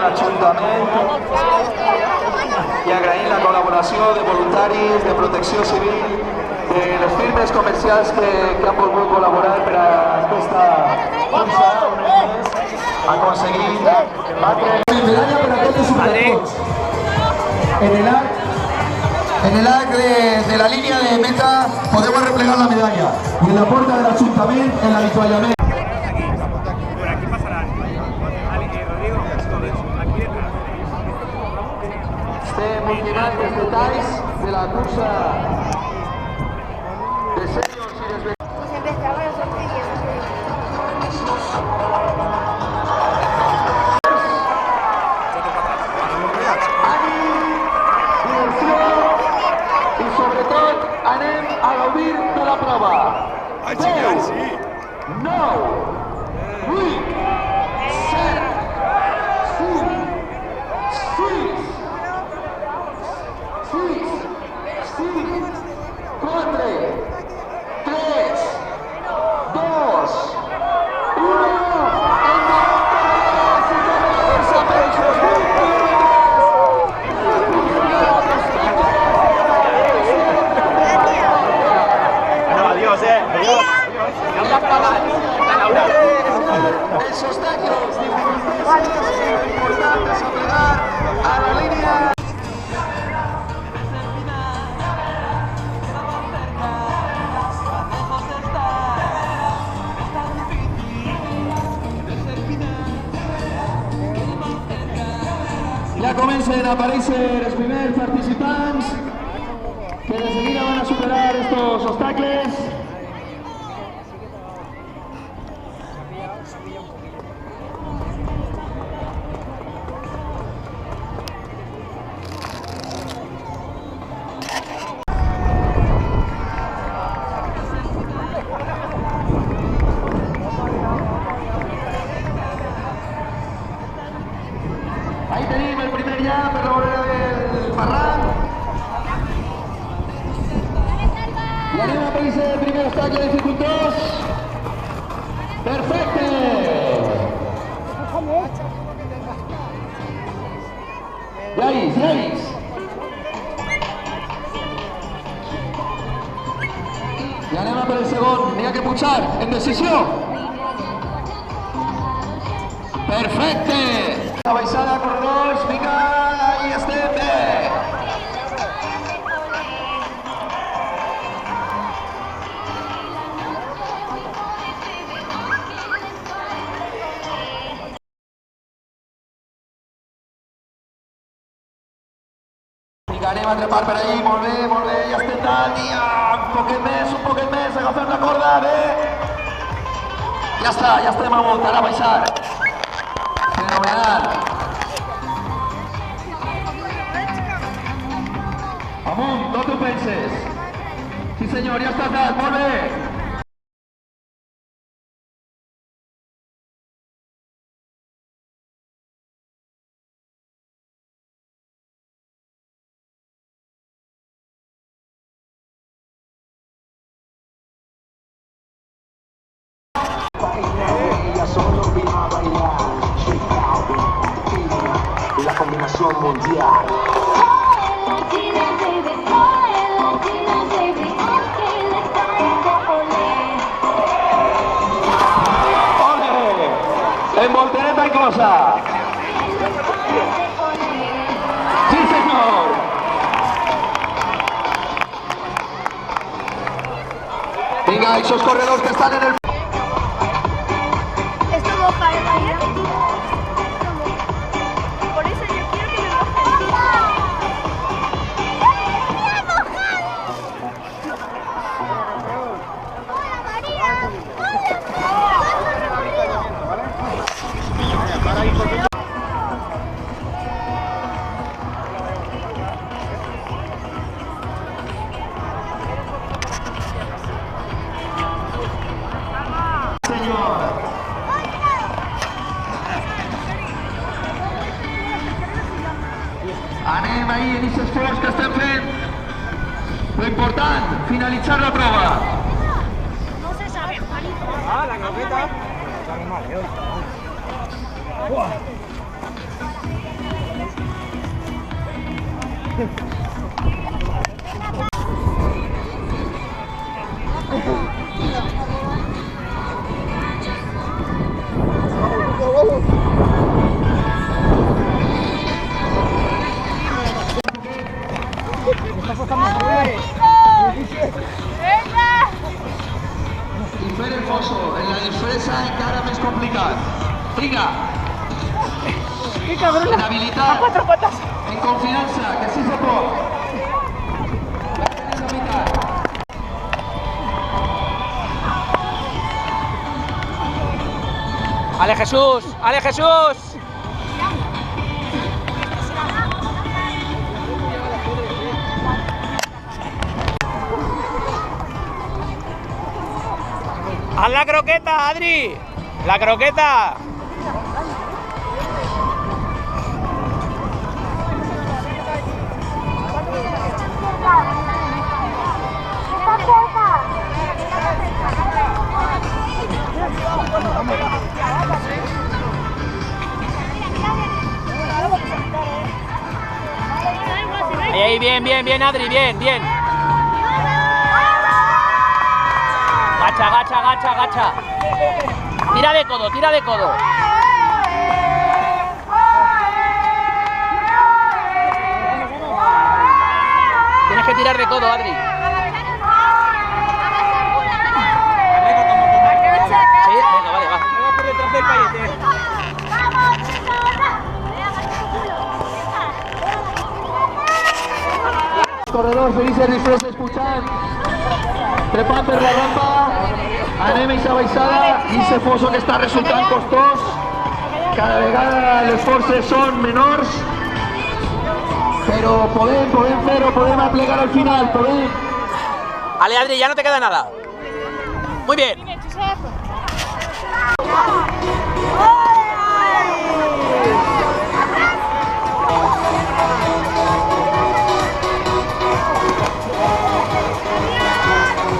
l'Ajuntament i agraïm la col·laboració de voluntaris, de protecció civil, de les firmes comercials que han volgut col·laborar per a aquesta cursa, aconseguint batre medalla per a tots els superpots. En el arc de la línea de meta podeu replegar la medalla i en la porta de l'Ajuntament en l'avituallament. Estem ultimant els detalls de la cursa de sèniors i desvellats. Anem a gaudir de la prova. 10, 9, 8, 7, 5, 6, 5, 4, 3, 2, 1. Els obstáculos importantes a pegar a la línea. Ja comencen a aparèixer els primers participants que de seguida van a superar estos obstáculos. Ahí tenim el primer ja per la vorera del barranc. I anem a aparèixer el primer obstacle dificultós. Perfecte! Lleis. I anem a per el segon. N'hi ha que pujar. En decisió. Perfecte! La baixada, corredors, vinga, ahí estem bé! Vinga, anem a trepar per allí, molt bé, ja estem dalt, i un poquet més, agafem la corda, bé! Ja està, ja estem amunt, ara a baixar. Fenomenal. Amunt, no t'ho penses. Sí senyor, ja estàs dalt, molt bé. Ella solo vino a bailar. La combinación mundial. ¡Ole! En voltereta inclusa. ¡Sí, señor! Venga, esos corredores que están en el... Anem ahí en aquest esforç que estem fent. Lo important, finalitzar la prova. No se sabe, Juanito. La croqueta. Está mal, I fer el foso, en la disfressa encara més complicat. Vinga! En habilitat, en confiança, que sí se pot. Ja tenéis la meitat. ¡Ale Jesús! ¡Ale Jesús! ¡Haz la croqueta, Adri! ¡La croqueta! Ahí, bien, Adri, bien. Gacha. Tira de codo. Tienes que tirar de codo, Adri. Sí, venga, vale, va. Por detrás del payete. Corredors, felices disfressa escuchant. Trepant per la rampa, anem a aquesta baixada i aquest foso que està resultant costós. Cada vegada les forces són menors, però podem fer-ho, podem aplegar al final, podem. Ale, Adri, ya no te queda nada. Muy bien.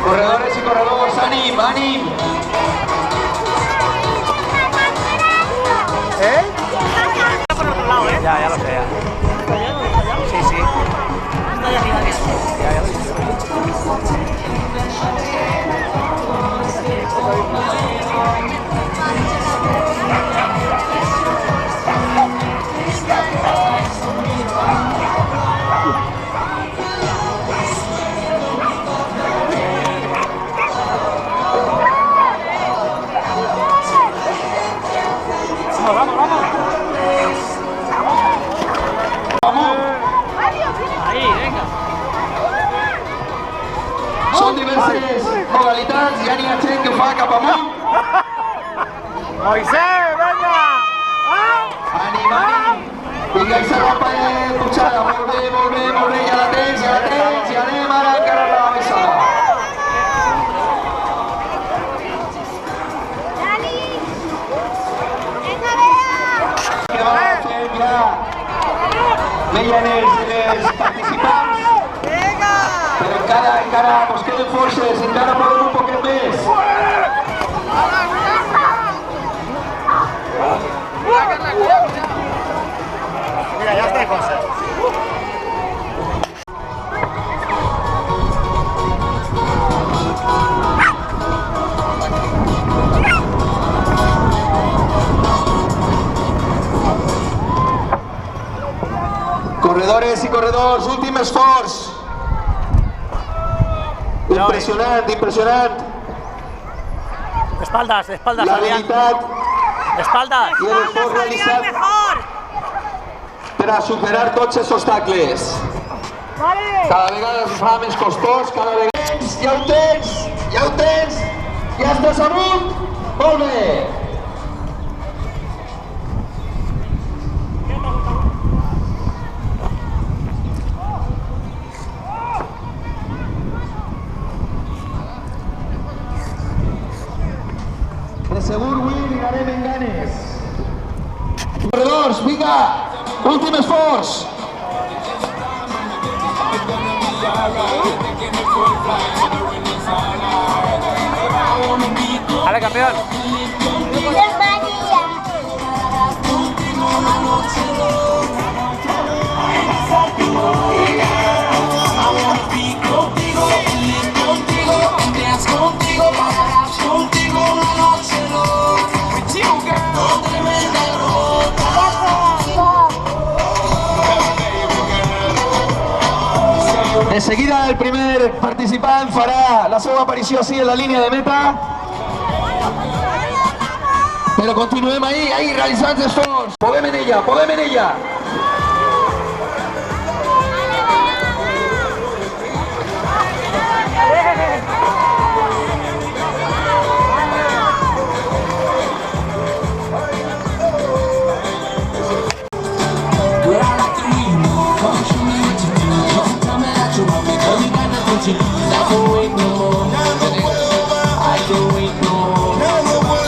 Corredores y corredores, ¡anim! Ya lo sé. Sí. Ya lo sé. Vamos. Ahí, venga. Són diverses modalitats, ja n'hi ha gent que fa cap amunt. Moisés, venga. Anim. Vinga, aquesta rampa de pujada, molt bé, ja la tens, i anem ara encara a la baixada. Que va fent ja veien els participants, però encara mos queden forces, encara podem un poquet més. Mira, ya está, José. Corredores i corredors, últim esforç. Impressionant. Espaldas, La Adrián. habilitat Espaldas. i l'esforç realitzat per a superar tots els obstacles. Cada vegada es fa més costós, cada vegada... Ja ho tens! Ja estàs amunt? Molt bé! De segur avui anirem en ganes. Corredors, vinga! Últim esforç! ¡Ale, campeón! María. Enseguida el primer participant farà la seva aparició així en la línia de meta. Però continuem ahí realitzant esforç. Podem en ella, podem en ella.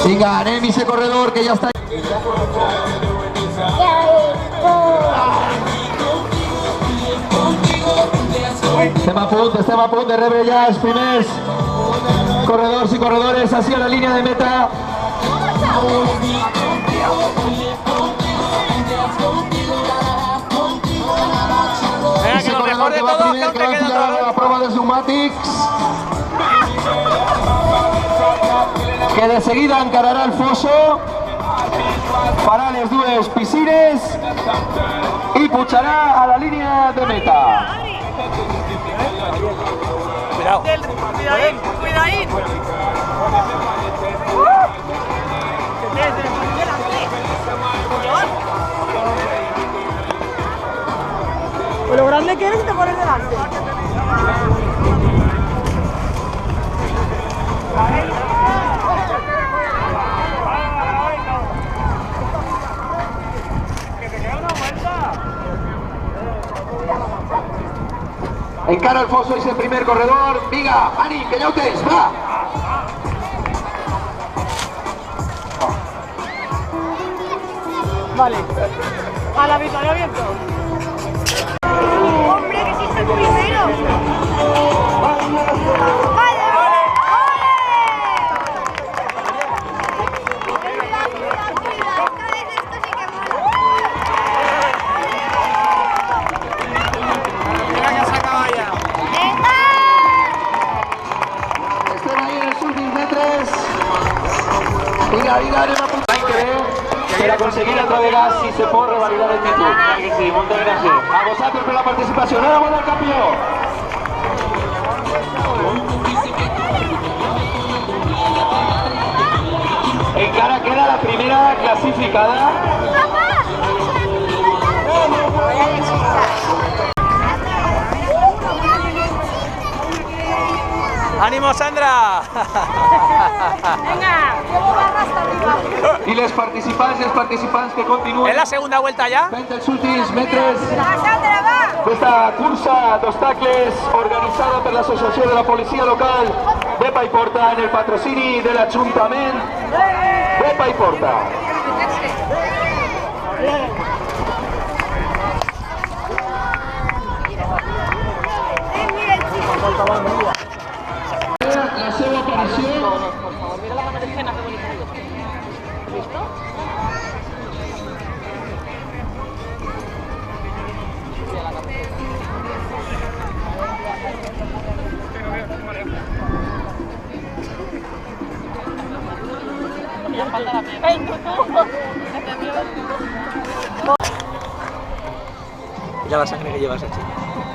Vinga, anem ese corredor que ja està. Estem a punt de rebre ja els primers corredors i corredores hacia la línia de meta. Venga, que lo mejor de todo, que aún te queda otra vez. La prova dels pneumàtics, que de seguida encararà el fosso, farà les dues piscines i pujarà a la línia de meta. Cuidado. Cuidadín, cuidadín. Pues lo grande que eres y te pones delante. Encara el fosso és el primer corredor. Vinga, Ani, que ja ho tens, va! Vale. A la victoria abierto. ¡Hombre, que sí es el primero! ¡Vale! Vinga, anem a punt. L'any que ve, per aconseguir altra vegada si se pot revalidar el títol. Clar que sí, moltes gràcies. A vosaltres per la participació. Enhorabona al campió. Encara queda la primera clasificada. ¡Ánimo, Sandra! Venga, llevo barra hasta arriba. I les participants que continuen ¿Es la segunda vuelta ya? fent els últims metres Sandra, va. d'esta cursa d'obstacles organitzada per l'Associació de la Policia Local de Paiporta en el patrocini de l'Ajuntament de Paiporta. Mira el chico. La seva aparició. Mira la berenjena, qué bonito. ¿Has visto? Ya falta la pena. Mira la sangre que llevas, Sachi.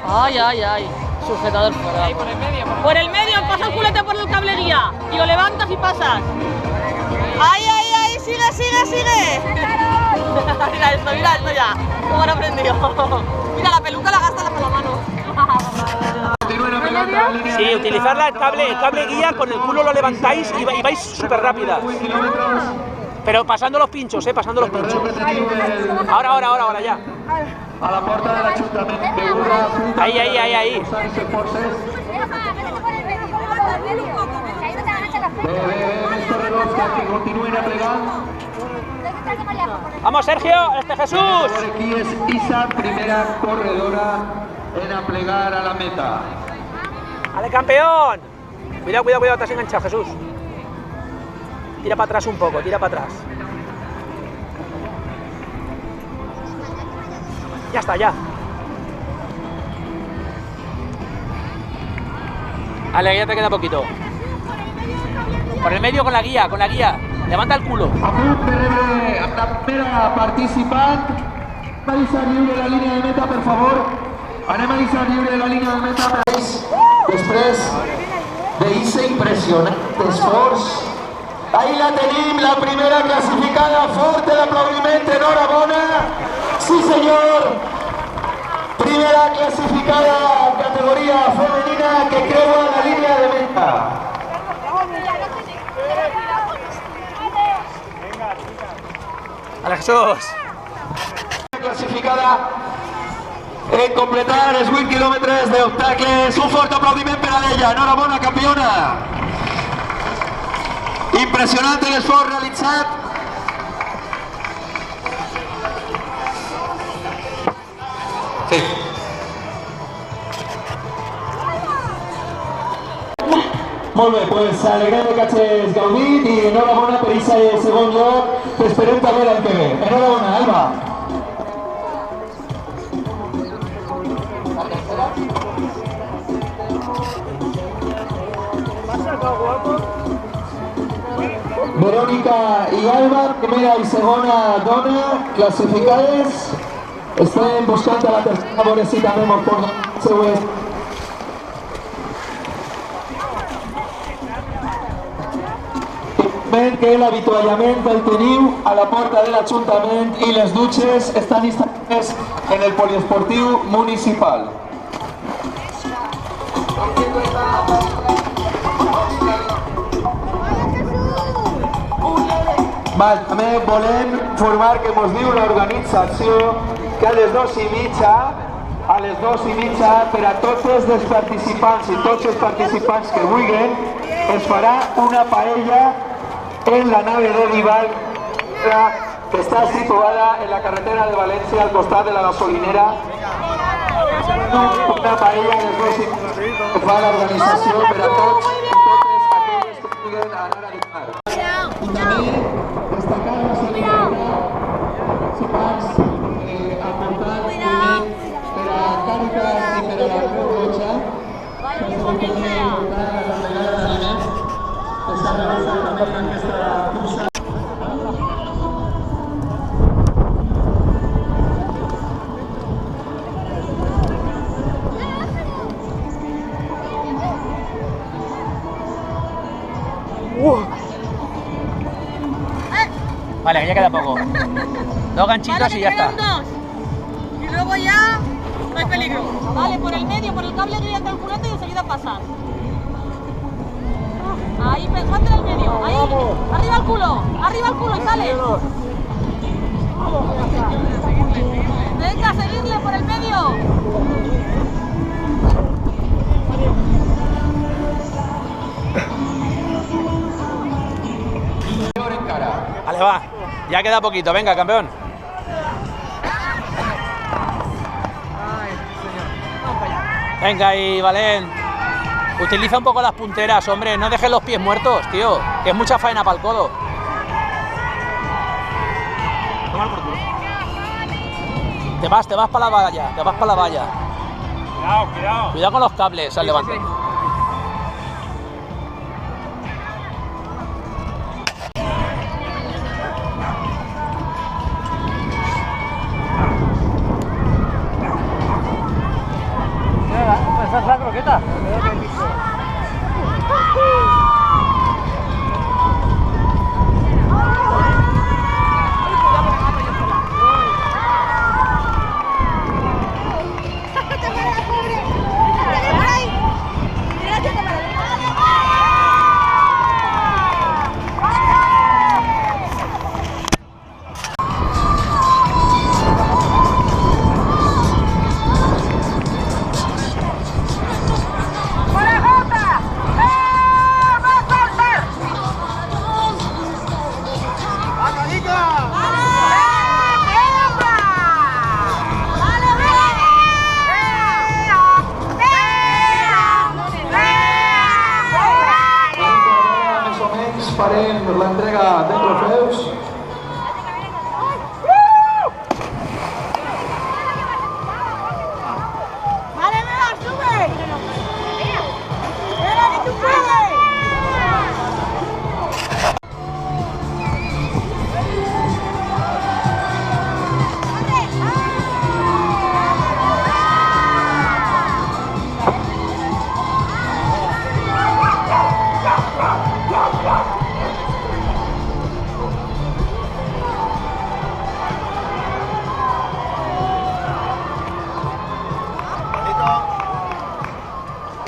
Ay, ay, ay. Sujetador fuera. Ahí por el medio. Por el medio, pasa el culete por el cable guía. Y lo levantas y pasas. ¡Ay, ay, ay! ¡Sigue, sigue, sigue! Mira esto ya. ¿Cómo han aprendido? Mira, la peluca la gastas con la mano. Continúen apelando a la línea. Sí, utilizar el cable guía, con el culo lo levantáis y vais súper rápidas. Kilómetros. Pero pasando los pinchos, pasando los pinchos. Ahora, ya. A la porta de l'Ajuntament de Urra. Ahí. Més corredors que continuen aplegant. Vamos, Sergio, Jesús. Aquí és Isa, primera corredora en aplegar a la meta. ¡Ale, campeón! Cuidado, te has enganchado, Jesús. Tira para atrás un poco, tira para atrás. Ya está, ya. Ale, ya te queda poquito. Por el medio con la guía. Levanta el culo. A punt de rebre amb la primera participant. Va deixar lliure la línia de meta, per favor. Anem a deixar lliure la línia de meta. Després d'eixe impressionant esforç, ahí la tenim, la primera clasificada. Fuerte el aplaudiment, enhorabona. Sí, senyor. Primera clasificada en categoria femenina que creua la línia de meta. Vale, Jesús. Clasificada en completar els 8 quilòmetres d'obstacles. Un fort aplaudiment per a ella. Enhorabona, campiona. Impressionant l'esforç realitzat. Sí. Molt bé, doncs alegrem que hagis gaudit i enhorabona per aquest segon lloc. T'esperem també l'any que ve. Enhorabona, Alba. Verónica i Alba, primera i segona dona, classificades. Estem buscant a la tercera, a veure si també mos porten les seues. Que l'avituallament el teniu a la porta de l'Ajuntament i les dutxes estan instal·lades en el poliesportiu municipal. També volem informar que ens diu l'organització que a les 2:30 per a tots els participants i tots els participants que vulguin es farà una paella en la nave de Dival, que està situada en la carretera de València al costat de la gasolinera. Una paella de dos que fa l'organització per a tots i totes aquelles que puguen anar a dinar. I també destacar la solidaritat aportant per a Càritas i per a la Creu Roja, que es pot portar a la regada d'aliments. S'ha realitzat també en aquesta cursa. Vale, que ya queda poco. 2 ganchitos y ya está. Y luego ya no hay peligro. Vale, por el medio, por el cable guía hasta el culete y enseguida pasas. Ahí, mantén el medio, ahí, arriba el culo y sale. Venga, seguidle por el medio. Vale, va, ya queda poquito, venga, campeón. Venga ahí, Valén. Utiliza un poco las punteras, hombre, no dejes los pies muertos, tío, que es mucha faena para el codo. Te vas para la valla, Cuidado. Cuidado con los cables al levantar. ¿Esa es la croqueta?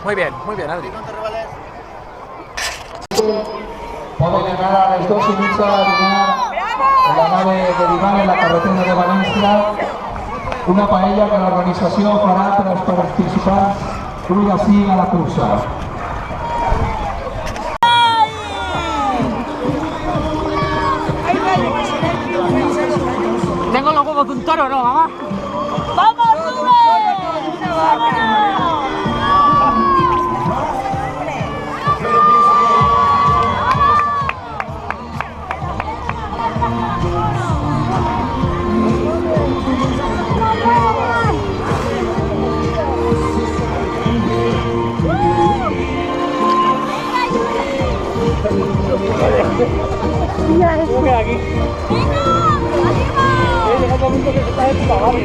Muy bien, Adri. Poden anar a les 2:30 a dinar en la nave de dinar en la carretera de València. Una paella que l'organització farà per als participants d'un ací a la cursa. Tengo los huevos de un toro, ¿no, mamá? ¡Vamos, Rubén! ¡Vámonos! ¿Cómo queda aquí? Llega un momento que se está desparando.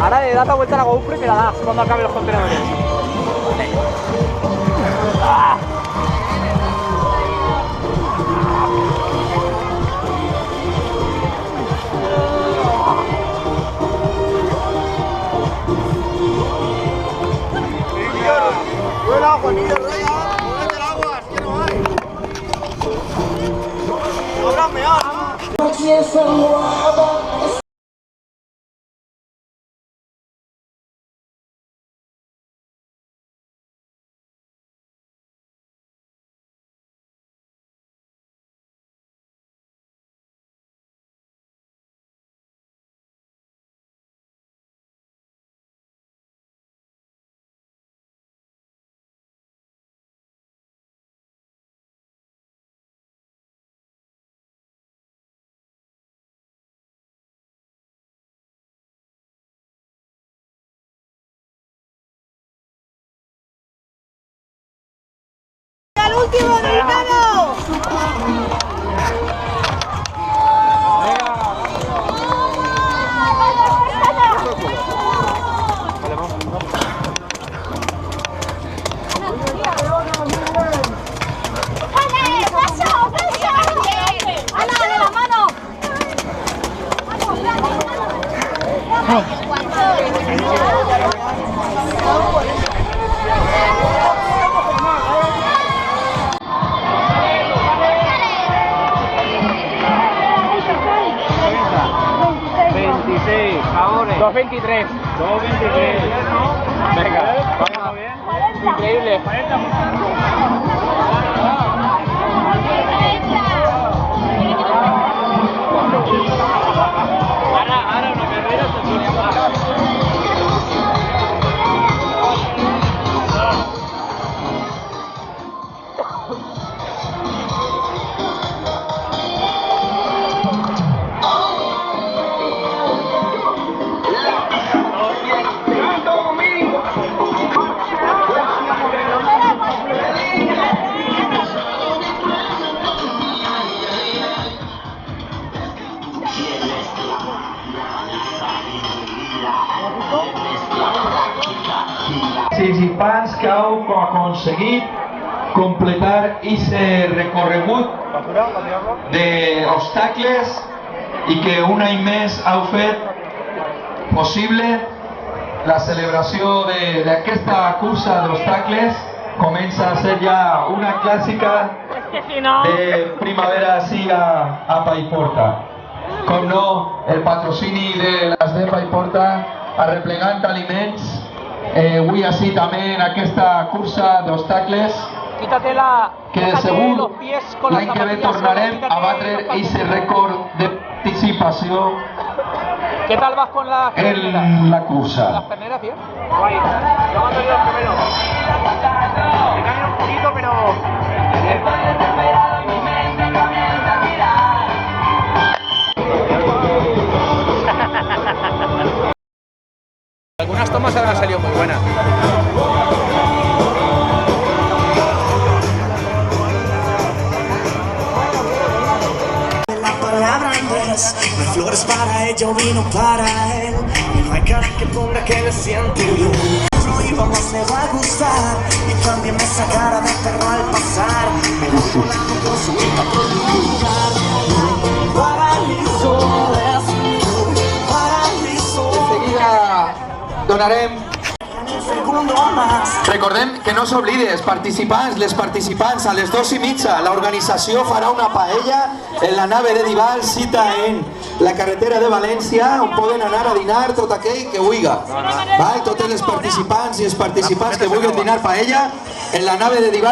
Ahora le das la vuelta a la GoPro y me la das cuando acabe los contenedores. ¡Buena, Juanillo, Raya! ¡Búrate el agua! ¡Es que no hay! ¡No habrás meado, ¿no? ¡El último americano! ¡Hala, de la mano! Favores. 2.23. 2.23. Venga, vamos bien. Increíble. Ahora una carrera se pone más. Participants que heu aconseguit completar ese recorregut d'obstacles i que un any més heu fet possible la celebració d'aquesta cursa d'obstacles. Comença a ser ja una clàssica de primavera així a Paiporta. Com no, el patrocini de les de Paiporta arreplegant aliments. Avui així també en aquesta cursa d'obstacles que de segur l'any que ve tornarem a batre aquest rècord de participació en la cursa. Las perneras, bien. Guay. Yo mando yo primero. Me caen un poquito, pero buena. La palabra Andrés, no hay flores para ella, vino para él. Y no hay cara que ponga que le siente bien. Y vamos, me va a gustar. Y también esa cara de perro al pasar. Me la con su hija por ningún lugar. Paralizo, paralizo. Enseguida donarem. Segundo más. Recordem que no s'oblides, participants, les participants, a les 2:30 l'organització farà una paella en la nave de Dival, cita en la carretera de València, on poden anar a dinar tot aquell que vulga. Val? Totes les participants i els participants que vulguin dinar paella en la nave de Dival.